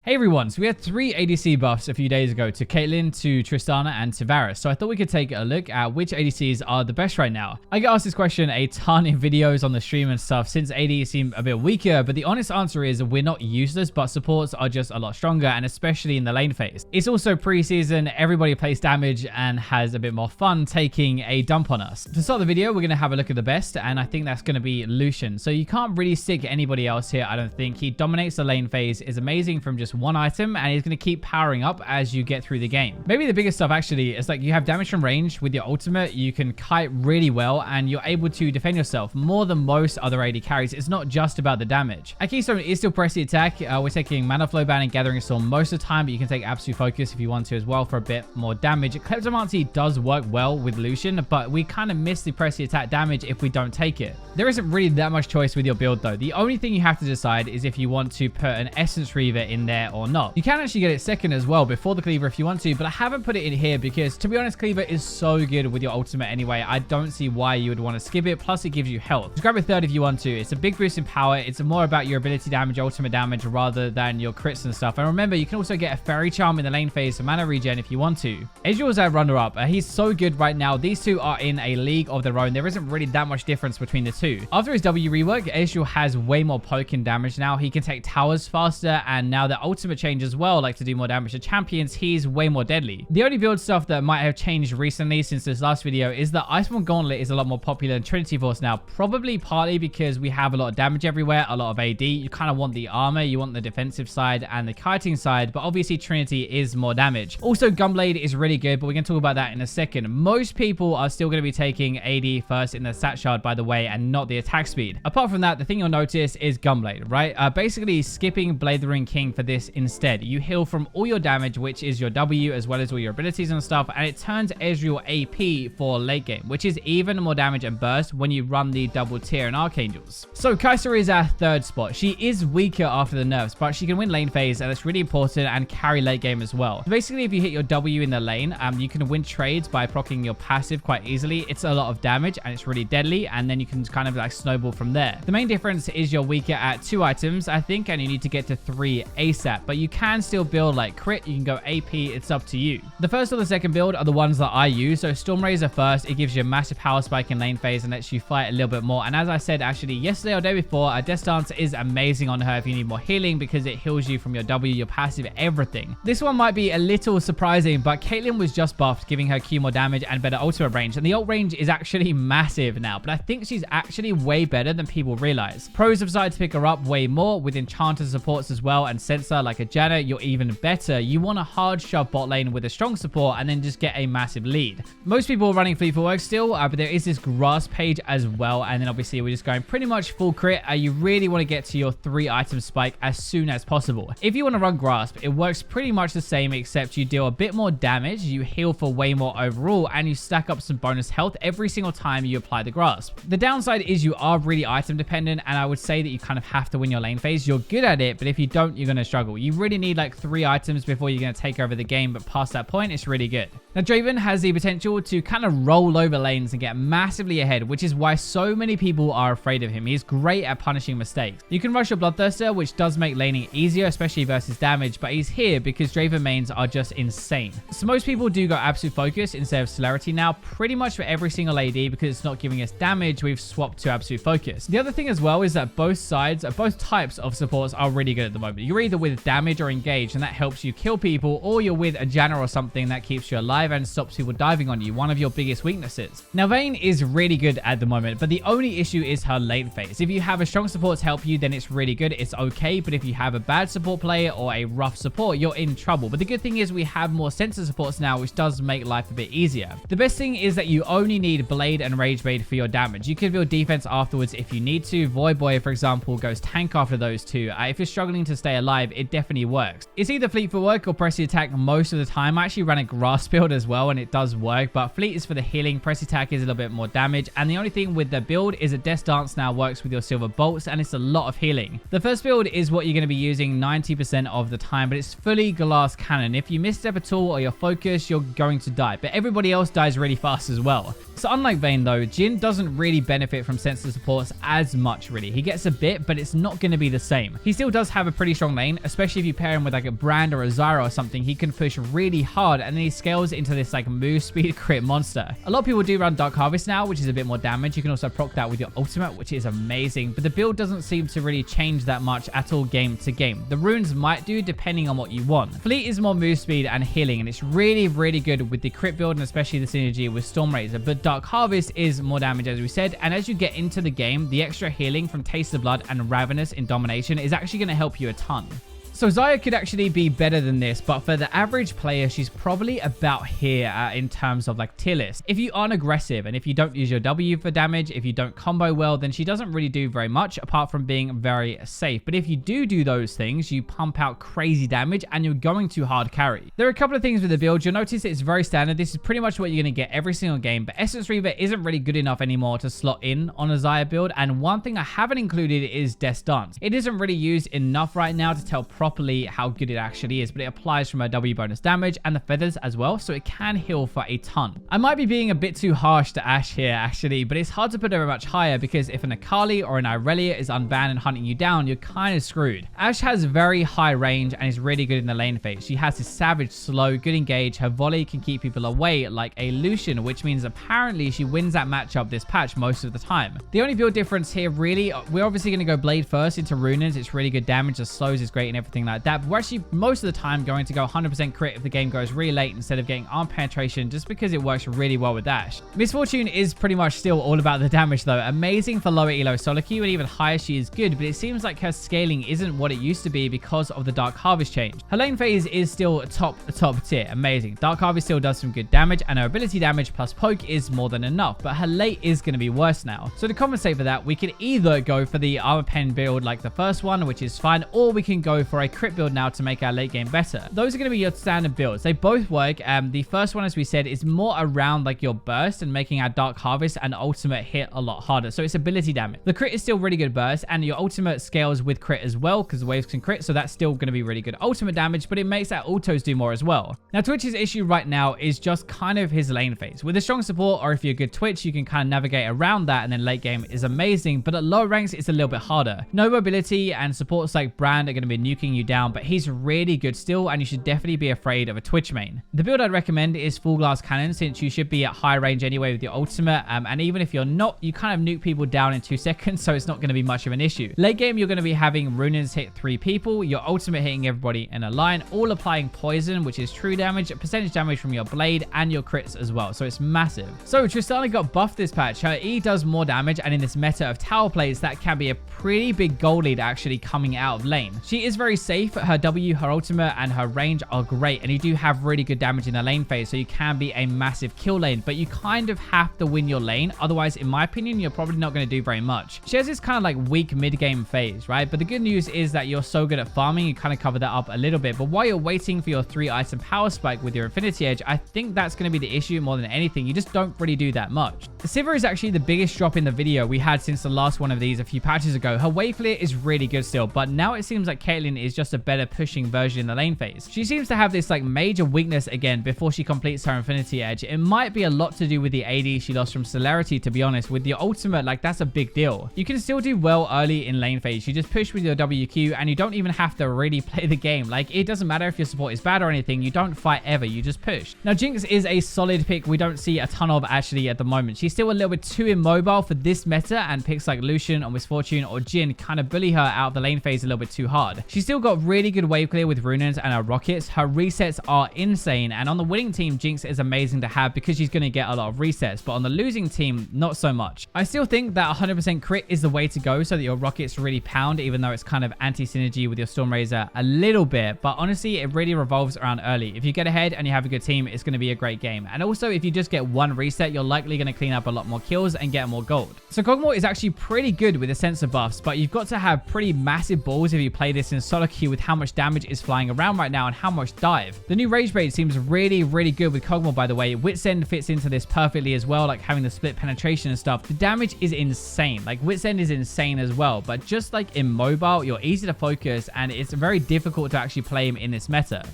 Hey everyone, so we had 3 ADC buffs a few days ago to Caitlyn, to Tristana, and to Varus. So I thought we could take a look at which ADCs are the best right now. I get asked this question a ton in videos on the stream and stuff since ADs seem a bit weaker, but the honest answer is we're not useless, but supports are just a lot stronger, and especially in the lane phase. It's also pre-season, everybody plays damage and has a bit more fun taking a dump on us. To start the video, we're going to have a look at the best, and I think that's going to be Lucian. So you can't really stick anybody else here, I don't think. He dominates the lane phase, is amazing from just one item, and he's going to keep powering up as you get through the game. Maybe the biggest stuff actually is like you have damage from range with your ultimate, you can kite really well, and you're able to defend yourself more than most other AD carries. It's not just about the damage. A keystone is still press the attack. We're taking Mana Flow Ban and Gathering Storm most of the time, but you can take Absolute Focus if you want to as well for a bit more damage. Kleptomancy does work well with Lucian, but we kind of miss the press the attack damage if we don't take it. There isn't really that much choice with your build though. The only thing you have to decide is if you want to put an Essence Reaver in there or not. You can actually get it second as well before the Cleaver if you want to, but I haven't put it in here because, to be honest, Cleaver is so good with your ultimate anyway. I don't see why you would want to skip it. Plus, it gives you health. Just grab a third if you want to. It's a big boost in power. It's more about your ability damage, ultimate damage, rather than your crits and stuff. And remember, you can also get a Fairy Charm in the lane phase for mana regen if you want to. Ezreal's our runner-up. He's so good right now. These two are in a league of their own. There isn't really that much difference between the two. After his W rework, Ezreal has way more poke and damage now. He can take towers faster, and now the ultimate change as well, like to do more damage to champions, he's way more deadly. The only build stuff that might have changed recently since this last video is that Iceborne Gauntlet is a lot more popular than Trinity Force now, probably partly because we have a lot of damage everywhere, a lot of AD. You kind of want the armor, you want the defensive side and the kiting side, but obviously Trinity is more damage. Also, Gunblade is really good, but we're going to talk about that in a second. Most people are still going to be taking AD first in the stat shard, by the way, and not the attack speed. Apart from that, the thing you'll notice is Gunblade, right? Basically skipping Blade the Ring King for this instead. You heal from all your damage, which is your W, as well as all your abilities and stuff, and it turns Ezreal AP for late game, which is even more damage and burst when you run the double tier and Archangels. So Kai'Sa is our third spot. She is weaker after the nerfs, but she can win lane phase, and it's really important, and carry late game as well. So basically, if you hit your W in the lane, you can win trades by proccing your passive quite easily. It's a lot of damage, and it's really deadly, and then you can kind of like snowball from there. The main difference is you're weaker at 2 items, I think, and you need to get to 3 ASAP, but you can still build like crit, you can go AP, it's up to you. The first or the second build are the ones that I use. So Storm Razor first, it gives you a massive power spike in lane phase and lets you fight a little bit more. And as I said actually yesterday or day before, Death Stance is amazing on her if you need more healing, because it heals you from your W, your passive, everything. This one might be a little surprising, but Caitlyn was just buffed, giving her Q more damage and better ultimate range, and the ult range is actually massive now, but I think she's actually way better than people realize. Pros have started to pick her up way more with enchanter supports as well, and sensor like a Janet, you're even better. You want a hard shove bot lane with a strong support and then just get a massive lead. Most people are running Fleet Footwork still, but there is this grass page as well, and then obviously we're just going pretty much full crit. You really want to get to your 3 item spike as soon as possible. If you want to run grasp, it works pretty much the same, except you deal a bit more damage, you heal for way more overall, and you stack up some bonus health every single time you apply the grasp. The downside is you are really item dependent, and I would say that you kind of have to win your lane phase. You're good at it, but if you don't, you're going to struggle. You really need like 3 items before you're going to take over the game, but past that point, it's really good. Now, Draven has the potential to kind of roll over lanes and get massively ahead, which is why so many people are afraid of him. He's great at punishing mistakes. You can rush your Bloodthirster, which does make laning easier, especially versus damage, but he's here because Draven mains are just insane. So most people do go Absolute Focus instead of Celerity now, pretty much for every single AD, because it's not giving us damage, we've swapped to Absolute Focus. The other thing as well is that both sides, both types of supports are really good at the moment. You're either with damage or engage, and that helps you kill people, or you're with a Janna or something that keeps you alive and stops people diving on you, one of your biggest weaknesses. Now, Vayne is really good at the moment, but the only issue is her late phase. If you have a strong support to help you, then it's really good, it's okay, but if you have a bad support player or a rough support, you're in trouble. But the good thing is we have more sensor supports now, which does make life a bit easier. The best thing is that you only need Blade and Rage Blade for your damage. You can build defense afterwards if you need to. Void Boy, for example, goes tank after those two. If you're struggling to stay alive, it definitely works. It's either Fleet Footwork or Press the Attack most of the time. I actually run a grass build as well, and it does work, but Fleet is for the healing, Press the Attack is a little bit more damage, and the only thing with the build is that Death Dance now works with your Silver Bolts, and it's a lot of healing. The first build is what you're going to be using 90% of the time, but it's fully glass cannon. If you misstep at all or you're focused, you're going to die, but everybody else dies really fast as well. So unlike Vayne though, Jhin doesn't really benefit from sensor supports as much really. He gets a bit, but it's not going to be the same. He still does have a pretty strong lane, especially especially if you pair him with like a Brand or a Zyra or something. He can push really hard, and then he scales into this like move speed crit monster. A lot of people do run Dark Harvest now, which is a bit more damage. You can also proc that with your ultimate, which is amazing, but the build doesn't seem to really change that much at all game to game. The runes might do depending on what you want. Fleet is more move speed and healing, and it's really good with the crit build and especially the synergy with Storm Razor, but Dark Harvest is more damage, as we said, and as you get into the game, the extra healing from Taste of Blood and Ravenous in Domination is actually going to help you a ton. So Xayah could actually be better than this, but for the average player, she's probably about here in terms of like tier list. If you aren't aggressive and if you don't use your W for damage, if you don't combo well, then she doesn't really do very much apart from being very safe. But if you do those things, you pump out crazy damage and you're going to hard carry. There are a couple of things with the build. You'll notice it's very standard. This is pretty much what you're going to get every single game, but Essence Reaver isn't really good enough anymore to slot in on a Xayah build. And one thing I haven't included is Death Dance. It isn't really used enough right now to tell properly how good it actually is, but it applies from a W bonus damage and the feathers as well, so it can heal for a ton. I might be being a bit too harsh to Ashe here actually, but it's hard to put her much higher because if an Akali or an Irelia is unbanned and hunting you down, you're kind of screwed. Ashe has very high range and is really good in the lane phase. She has this savage slow, good engage. Her volley can keep people away like a Lucian, which means apparently she wins that matchup this patch most of the time. The only build difference here really, we're obviously going to go Blade first into Runins. It's really good damage. The slows is great and everything like that. We're actually most of the time going to go 100% crit if the game goes really late instead of getting arm penetration, just because it works really well with Ashe. Miss Fortune is pretty much still all about the damage though. Amazing for lower elo solo queue, and even higher she is good, but it seems like her scaling isn't what it used to be because of the Dark Harvest change. Her lane phase is still top tier. Amazing. Dark Harvest still does some good damage, and her ability damage plus poke is more than enough, but her late is going to be worse now. So to compensate for that, we can either go for the armor pen build like the first one, which is fine, or we can go for a crit build now to make our late game better. Those are going to be your standard builds. They both work. The first one, as we said, is more around like your burst and making our Dark Harvest and ultimate hit a lot harder. So it's ability damage. The crit is still really good burst, and your ultimate scales with crit as well because the waves can crit. So that's still going to be really good ultimate damage, but it makes our autos do more as well. Now Twitch's issue right now is just kind of his lane phase. With a strong support, or if you're good Twitch, you can kind of navigate around that, and then late game is amazing, but at lower ranks it's a little bit harder. No mobility, and supports like Brand are going to be nuking you down, but he's really good still, and you should definitely be afraid of a Twitch main. The build I'd recommend is Full Glass Cannon, since you should be at high range anyway with your ultimate, and even if you're not, you kind of nuke people down in 2 seconds, so it's not going to be much of an issue. Late game, you're going to be having Runins hit 3 people, your ultimate hitting everybody in a line, all applying poison, which is true damage, percentage damage from your blade, and your crits as well, so it's massive. So Tristana got buffed this patch. Her E does more damage, and in this meta of tower plays, that can be a pretty big goal lead actually coming out of lane. She is very safe. Her W, her ultimate, and her range are great, and you do have really good damage in the lane phase, so you can be a massive kill lane, but you kind of have to win your lane. Otherwise, in my opinion, you're probably not going to do very much. She has this kind of like weak mid-game phase, right? But the good news is that you're so good at farming, you kind of cover that up a little bit. But while you're waiting for your 3-item power spike with your Infinity Edge, I think that's going to be the issue more than anything. You just don't really do that much. Sivir is actually the biggest drop in the video we had since the last one of these a few patches ago. Her wave clear is really good still, but now it seems like Caitlyn is just a better pushing version in the lane phase. She seems to have this like major weakness again before she completes her Infinity Edge. It might be a lot to do with the AD she lost from Celerity, to be honest. With your ultimate, like, that's a big deal. You can still do well early in lane phase. You just push with your WQ, and you don't even have to really play the game. Like, it doesn't matter if your support is bad or anything. You don't fight ever. You just push. Now, Jinx is a solid pick we don't see a ton of actually at the moment. She's still a little bit too immobile for this meta, and picks like Lucian or Miss Fortune or Jhin kind of bully her out of the lane phase a little bit too hard. She's still got really good wave clear with Runins and her rockets. Her resets are insane, and on the winning team, Jinx is amazing to have because she's going to get a lot of resets, but on the losing team, not so much. I still think that 100% crit is the way to go so that your rockets really pound, even though it's kind of anti-synergy with your Storm Razor a little bit, but honestly, it really revolves around early. If you get ahead and you have a good team, it's going to be a great game. And also, if you just get one reset, you're likely going to clean up a lot more kills and get more gold. So Kog'Maw is actually pretty good with the sensor buffs, but you've got to have pretty massive balls if you play this in solo queue with how much damage is flying around right now and how much dive. The new Rage Blade seems really good with Kog'Maw, by the way. Wit's End fits into this perfectly as well, like having the split penetration and stuff. The damage is insane. Like, Wit's End is insane as well, but just like immobile, you're easy to focus, and it's very difficult to actually play him in this meta.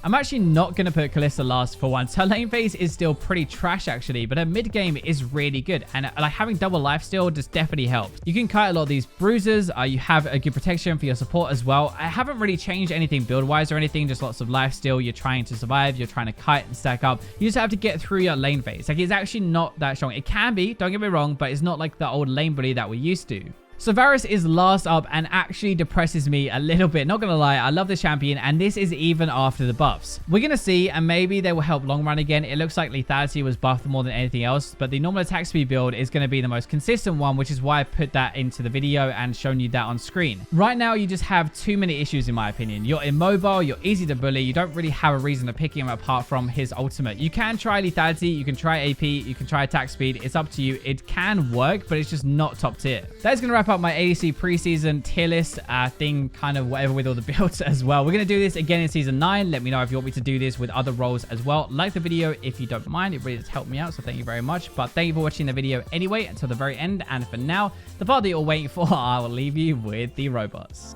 I'm actually not going to put Kalista last for once. Her lane phase is still pretty trash actually, but her mid game is really good. And like having double lifesteal just definitely helps. You can kite a lot of these bruisers. You have a good protection for your support as well. I haven't really changed anything build wise or anything, just lots of lifesteal. You're trying to survive. You're trying to kite and stack up. You just have to get through your lane phase. Like it's actually not that strong. It can be, don't get me wrong, but it's not like the old lane bully that we used to. So Varus is last up and actually depresses me a little bit. Not going to lie, I love this champion, and this is even after the buffs. We're going to see, and maybe they will help long run again. It looks like lethality was buffed more than anything else, but the normal attack speed build is going to be the most consistent one, which is why I put that into the video and shown you that on screen. Right now, you just have too many issues in my opinion. You're immobile, you're easy to bully, you don't really have a reason to pick him apart from his ultimate. You can try lethality, you can try AP, you can try attack speed. It's up to you. It can work, but it's just not top tier. That is going to wrap up my ADC preseason tier list thing, kind of whatever, with all the builds as well. We're going to do this again in season 9. Let me know if you want me to do this with other roles as well. Like the video if you don't mind. It really does help me out, so thank you very much. But thank you for watching the video anyway until the very end. And for now, the part that you're waiting for, I will leave you with the robots.